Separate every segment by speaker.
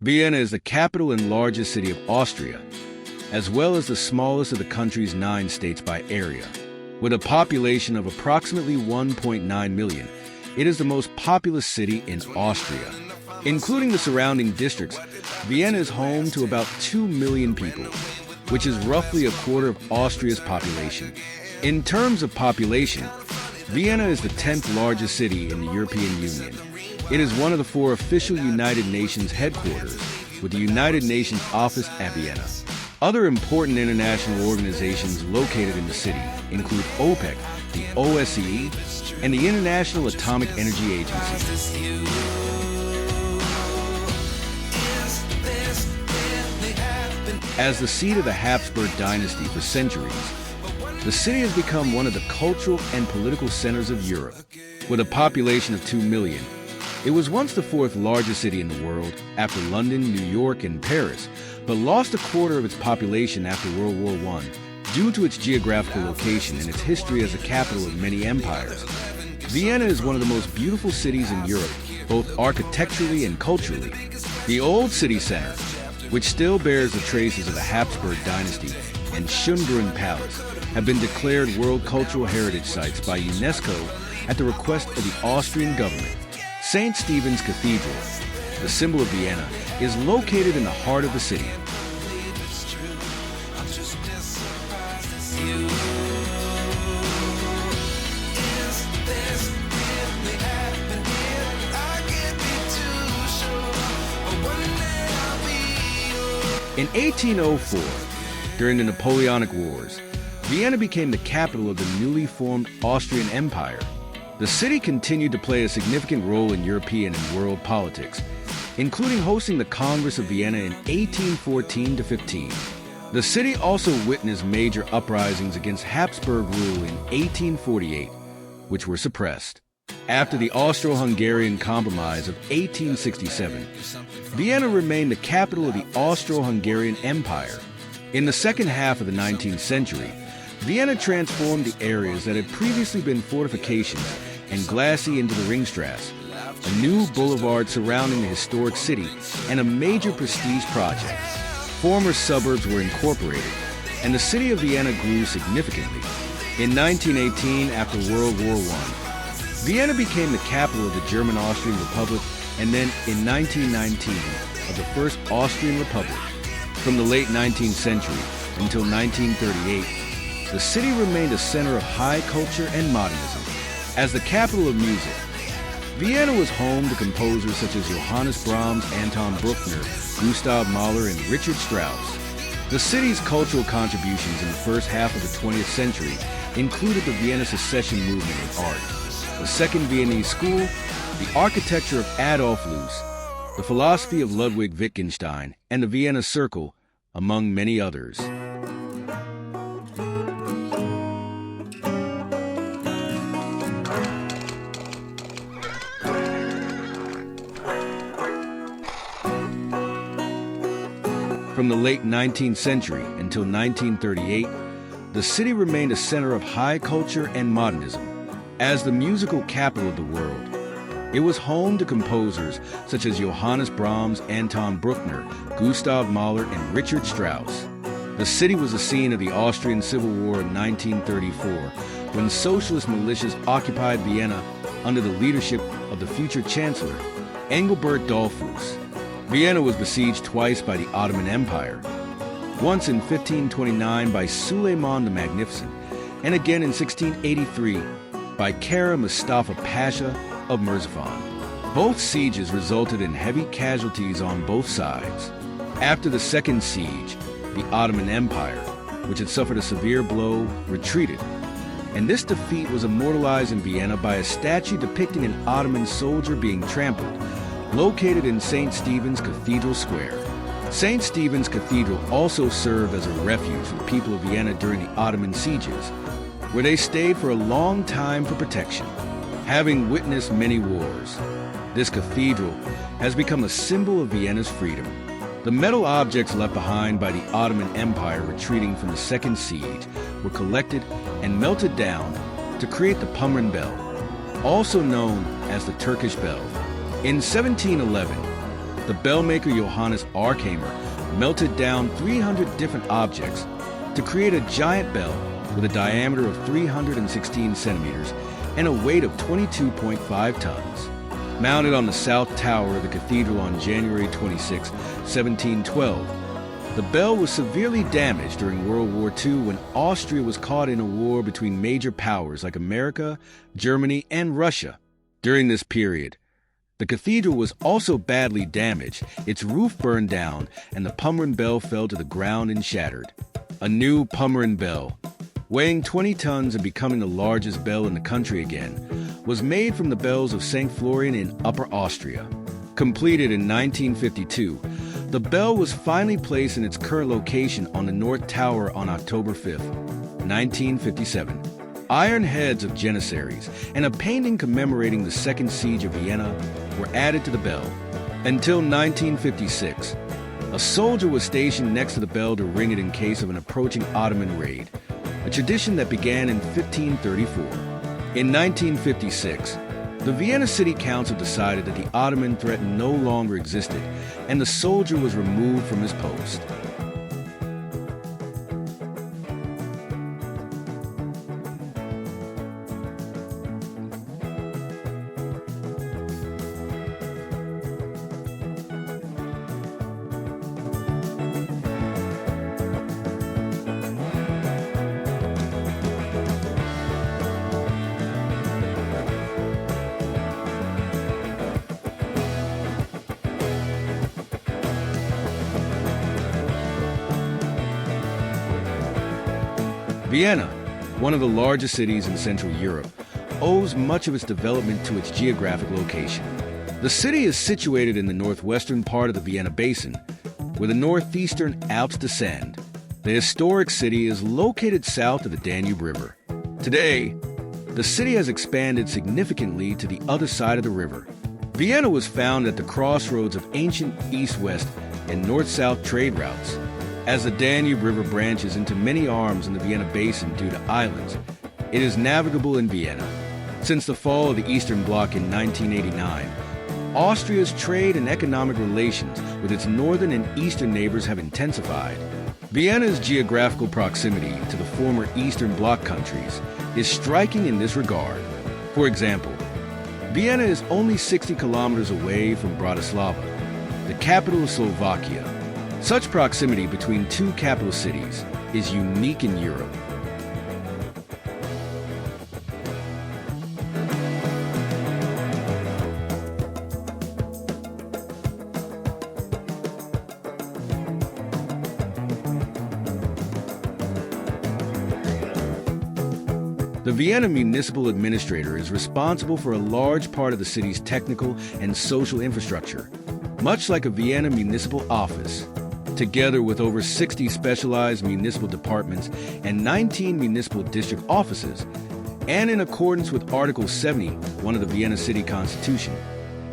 Speaker 1: Vienna is the capital and largest city of Austria, as well as the smallest of the country's 9 states by area. With a population of approximately 1.9 million, it is the most populous city in Austria. Including the surrounding districts, Vienna is home to about 2 million people, which is roughly a quarter of Austria's population. In terms of population, Vienna is the 10th largest city in the European Union. It is one of the 4 official United Nations headquarters, with the United Nations office at Vienna. Other important international organizations located in the city include OPEC, the OSCE, and the International Atomic Energy Agency. As the seat of the Habsburg dynasty for centuries, the city has become one of the cultural and political centers of Europe. With a population of 2 million, it was once the 4th largest city in the world after London, New York, and Paris, but lost a quarter of its population after World War I due to its geographical location and its history as the capital of many empires. Vienna is one of the most beautiful cities in Europe, both architecturally and culturally. The old city center, which still bears the traces of the Habsburg dynasty, and Schönbrunn Palace, have been declared World Cultural Heritage Sites by UNESCO at the request of the Austrian government. St. Stephen's Cathedral, the symbol of Vienna, is located in the heart of the city. In 1804, during the Napoleonic Wars, Vienna became the capital of the newly formed Austrian Empire. The city continued to play a significant role in European and world politics, including hosting the Congress of Vienna in 1814-15. The city also witnessed major uprisings against Habsburg rule in 1848, which were suppressed. After the Austro-Hungarian Compromise of 1867, Vienna remained the capital of the Austro-Hungarian Empire. In the second half of the 19th century, Vienna transformed the areas that had previously been fortifications and glacis into the Ringstrasse, a new boulevard surrounding the historic city and a major prestige project. Former suburbs were incorporated, and the city of Vienna grew significantly. In 1918, after World War I, Vienna became the capital of the German-Austrian Republic, and then in 1919 of the First Austrian Republic. From the late 19th century until 1938, the city remained a center of high culture and modernism. As the capital of music, Vienna was home to composers such as Johannes Brahms, Anton Bruckner, Gustav Mahler, and Richard Strauss. The city's cultural contributions in the first half of the 20th century included the Vienna Secession movement in art, the Second Viennese School, the architecture of Adolf Loos, the philosophy of Ludwig Wittgenstein, and the Vienna Circle, among many others. From the late 19th century until 1938, the city remained a center of high culture and modernism. As the musical capital of the world, it was home to composers such as Johannes Brahms, Anton Bruckner, Gustav Mahler, and Richard Strauss. The city was the scene of the Austrian Civil War in 1934, when socialist militias occupied Vienna under the leadership of the future Chancellor, Engelbert Dollfuss. Vienna was besieged twice by the Ottoman Empire, once in 1529 by Suleiman the Magnificent, and again in 1683 by Kara Mustafa Pasha of Mirzaphan. Both sieges resulted in heavy casualties on both sides. After the second siege, the Ottoman Empire, which had suffered a severe blow, retreated, and this defeat was immortalized in Vienna by a statue depicting an Ottoman soldier being trampled, located in St. Stephen's Cathedral Square. St. Stephen's Cathedral also served as a refuge for the people of Vienna during the Ottoman sieges, where they stayed for a long time for protection. Having witnessed many wars, this cathedral has become a symbol of Vienna's freedom. The metal objects left behind by the Ottoman Empire retreating from the second siege were collected and melted down to create the Pommern bell, also known as the Turkish bell. In 1711, The bell maker Johannes Arkhamer melted down 300 different objects to create a giant bell with a diameter of 316 centimeters and a weight of 22.5 tons. Mounted on the south tower of the cathedral on January 26, 1712, the bell was severely damaged during World War II when Austria was caught in a war between major powers like America, Germany, and Russia. During this period, the cathedral was also badly damaged, its roof burned down, and the Pommern bell fell to the ground and shattered. A new Pommern bell, weighing 20 tons and becoming the largest bell in the country again, was made from the bells of St. Florian in Upper Austria. Completed in 1952, the bell was finally placed in its current location on the North Tower on October 5, 1957. Iron heads of janissaries and a painting commemorating the Second Siege of Vienna were added to the bell. Until 1956, a soldier was stationed next to the bell to ring it in case of an approaching Ottoman raid, a tradition that began in 1534. In 1956, the Vienna City Council decided that the Ottoman threat no longer existed, and the soldier was removed from his post. Vienna, one of the largest cities in Central Europe, owes much of its development to its geographic location. The city is situated in the northwestern part of the Vienna Basin, where the northeastern Alps descend. The historic city is located south of the Danube River. Today, the city has expanded significantly to the other side of the river. Vienna was found at the crossroads of ancient east-west and north-south trade routes. As the Danube River branches into many arms in the Vienna Basin due to islands, it is navigable in Vienna. Since the fall of the Eastern Bloc in 1989, Austria's trade and economic relations with its northern and eastern neighbors have intensified. Vienna's geographical proximity to the former Eastern Bloc countries is striking in this regard. For example, Vienna is only 60 kilometers away from Bratislava, the capital of Slovakia. Such proximity between two capital cities is unique in Europe. The Vienna Municipal Administrator is responsible for a large part of the city's technical and social infrastructure, much like a Vienna municipal office. Together with over 60 specialized municipal departments and 19 municipal district offices, and in accordance with Article 71 of the Vienna City Constitution,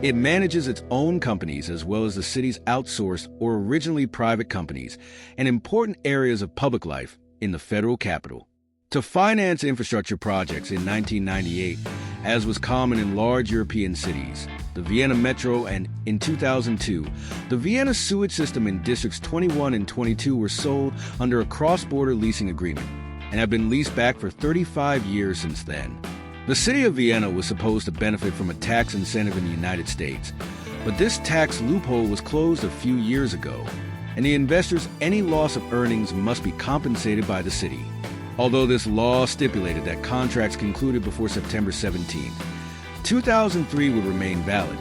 Speaker 1: it manages its own companies as well as the city's outsourced or originally private companies and important areas of public life in the federal capital. To finance infrastructure projects in 1998, as was common in large European cities, the Vienna Metro, and in 2002, the Vienna sewage system in Districts 21 and 22 were sold under a cross-border leasing agreement and have been leased back for 35 years since then. The city of Vienna was supposed to benefit from a tax incentive in the United States, but this tax loophole was closed a few years ago, and the investors' any loss of earnings must be compensated by the city. Although this law stipulated that contracts concluded before September 17, 2003 would remain valid,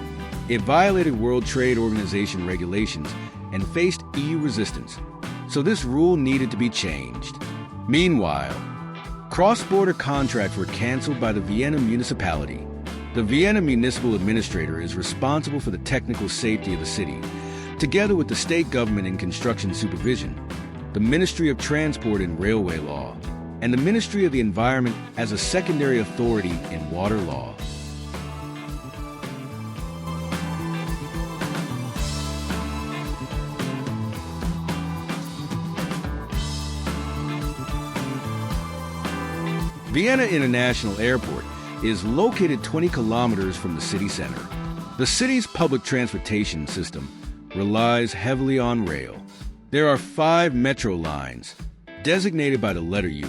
Speaker 1: it violated World Trade Organization regulations and faced EU resistance, so this rule needed to be changed. Meanwhile, cross-border contracts were canceled by the Vienna municipality. The Vienna Municipal Administrator is responsible for the technical safety of the city, together with the state government in construction supervision, the Ministry of Transport and Railway Law, and the Ministry of the Environment as a secondary authority in water law. Vienna International Airport is located 20 kilometers from the city center. The city's public transportation system relies heavily on rail. There are 5 metro lines, designated by the letter U,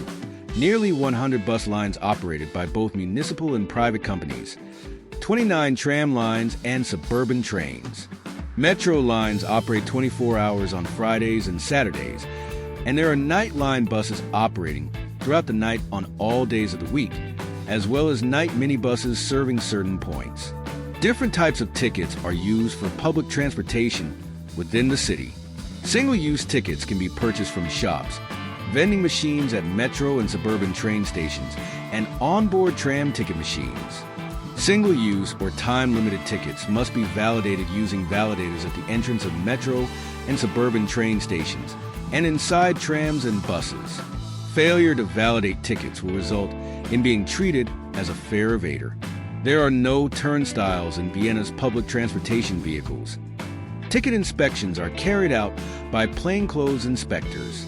Speaker 1: nearly 100 bus lines operated by both municipal and private companies, 29 tram lines, and suburban trains. Metro lines operate 24 hours on Fridays and Saturdays, and there are Nightline buses operating throughout the night on all days of the week, as well as night minibuses serving certain points. Different types of tickets are used for public transportation within the city. Single-use tickets can be purchased from shops, vending machines at metro and suburban train stations, and onboard tram ticket machines. Single-use or time-limited tickets must be validated using validators at the entrance of metro and suburban train stations and inside trams and buses. Failure to validate tickets will result in being treated as a fare evader. There are no turnstiles in Vienna's public transportation vehicles. Ticket inspections are carried out by plainclothes inspectors.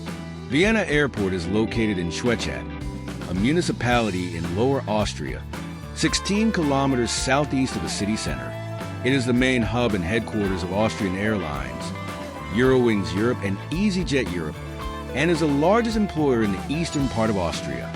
Speaker 1: Vienna Airport is located in Schwechat, a municipality in Lower Austria, 16 kilometers southeast of the city center. It is the main hub and headquarters of Austrian Airlines, Eurowings Europe, and EasyJet Europe, and is the largest employer in the eastern part of Austria.